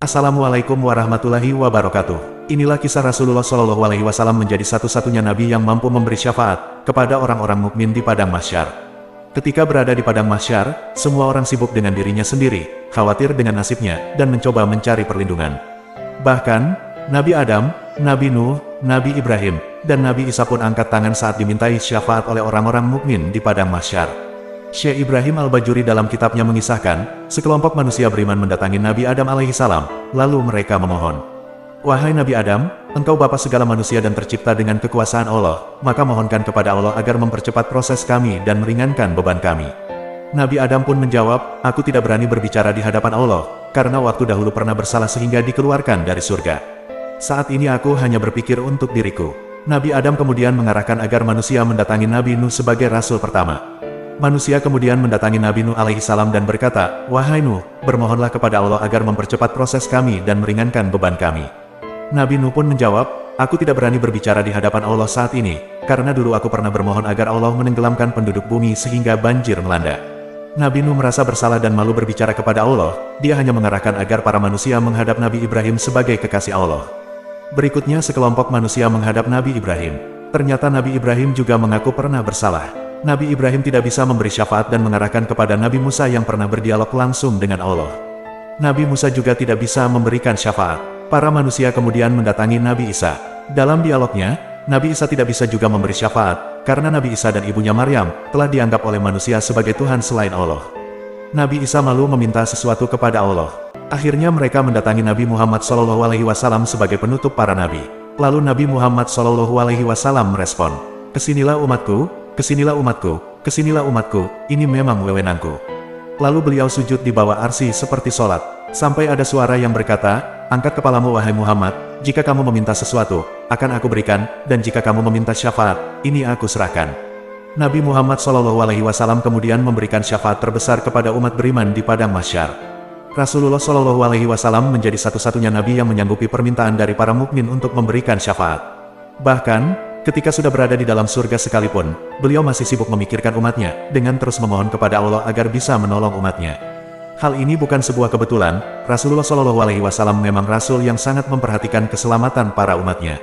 Assalamualaikum warahmatullahi wabarakatuh. Inilah kisah Rasulullah Shallallahu Alaihi Wasallam menjadi satu-satunya nabi yang mampu memberi syafaat kepada orang-orang mukmin di padang mahsyar. Ketika berada di padang mahsyar, semua orang sibuk dengan dirinya sendiri, khawatir dengan nasibnya, dan mencoba mencari perlindungan. Bahkan, Nabi Adam, Nabi Nuh, Nabi Ibrahim, dan Nabi Isa pun angkat tangan saat dimintai syafaat oleh orang-orang mukmin di padang mahsyar. Syekh Ibrahim Al-Bajuri dalam kitabnya mengisahkan, sekelompok manusia beriman mendatangi Nabi Adam alaihissalam, lalu mereka memohon, "Wahai Nabi Adam, engkau bapa segala manusia dan tercipta dengan kekuasaan Allah, maka mohonkan kepada Allah agar mempercepat proses kami dan meringankan beban kami." Nabi Adam pun menjawab, "Aku tidak berani berbicara di hadapan Allah, karena waktu dahulu pernah bersalah sehingga dikeluarkan dari surga. Saat ini aku hanya berpikir untuk diriku." Nabi Adam kemudian mengarahkan agar manusia mendatangi Nabi Nuh sebagai rasul pertama. Manusia kemudian mendatangi Nabi Nuh alaihissalam dan berkata, "Wahai Nuh, bermohonlah kepada Allah agar mempercepat proses kami dan meringankan beban kami." Nabi Nuh pun menjawab, "Aku tidak berani berbicara di hadapan Allah saat ini, karena dulu aku pernah bermohon agar Allah menenggelamkan penduduk bumi sehingga banjir melanda." Nabi Nuh merasa bersalah dan malu berbicara kepada Allah, dia hanya mengarahkan agar para manusia menghadap Nabi Ibrahim sebagai kekasih Allah. Berikutnya sekelompok manusia menghadap Nabi Ibrahim. Ternyata Nabi Ibrahim juga mengaku pernah bersalah. Nabi Ibrahim tidak bisa memberi syafaat dan mengarahkan kepada Nabi Musa yang pernah berdialog langsung dengan Allah. Nabi Musa juga tidak bisa memberikan syafaat. Para manusia kemudian mendatangi Nabi Isa. Dalam dialognya, Nabi Isa tidak bisa juga memberi syafaat, karena Nabi Isa dan ibunya Maryam telah dianggap oleh manusia sebagai Tuhan selain Allah. Nabi Isa malu meminta sesuatu kepada Allah. Akhirnya mereka mendatangi Nabi Muhammad SAW sebagai penutup para nabi. Lalu Nabi Muhammad SAW merespon, "Kesinilah umatku. Kesinilah umatku, kesinilah umatku, ini memang wewenangku." Lalu beliau sujud di bawah arsy seperti sholat, sampai ada suara yang berkata, "Angkat kepalamu wahai Muhammad, jika kamu meminta sesuatu, akan aku berikan, dan jika kamu meminta syafaat, ini aku serahkan." Nabi Muhammad SAW kemudian memberikan syafaat terbesar kepada umat beriman di padang mahsyar. Rasulullah SAW menjadi satu-satunya nabi yang menyanggupi permintaan dari para mukmin untuk memberikan syafaat. Bahkan, ketika sudah berada di dalam surga sekalipun, beliau masih sibuk memikirkan umatnya, dengan terus memohon kepada Allah agar bisa menolong umatnya. Hal ini bukan sebuah kebetulan, Rasulullah SAW memang Rasul yang sangat memperhatikan keselamatan para umatnya.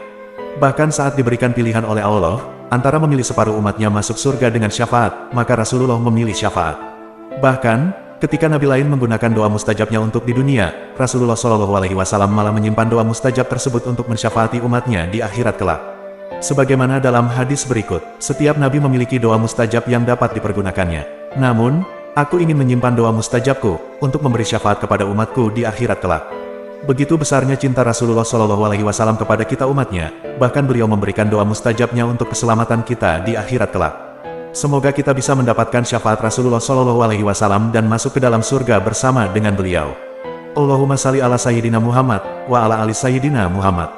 Bahkan saat diberikan pilihan oleh Allah, antara memilih separuh umatnya masuk surga dengan syafaat, maka Rasulullah memilih syafaat. Bahkan, ketika nabi lain menggunakan doa mustajabnya untuk di dunia, Rasulullah SAW malah menyimpan doa mustajab tersebut untuk mensyafaati umatnya di akhirat kelak. Sebagaimana dalam hadis berikut, setiap nabi memiliki doa mustajab yang dapat dipergunakannya. Namun, aku ingin menyimpan doa mustajabku untuk memberi syafaat kepada umatku di akhirat kelak. Begitu besarnya cinta Rasulullah SAW kepada kita umatnya, bahkan beliau memberikan doa mustajabnya untuk keselamatan kita di akhirat kelak. Semoga kita bisa mendapatkan syafaat Rasulullah SAW dan masuk ke dalam surga bersama dengan beliau. Allahumma salli ala Sayyidina Muhammad, wa ala ali Sayyidina Muhammad.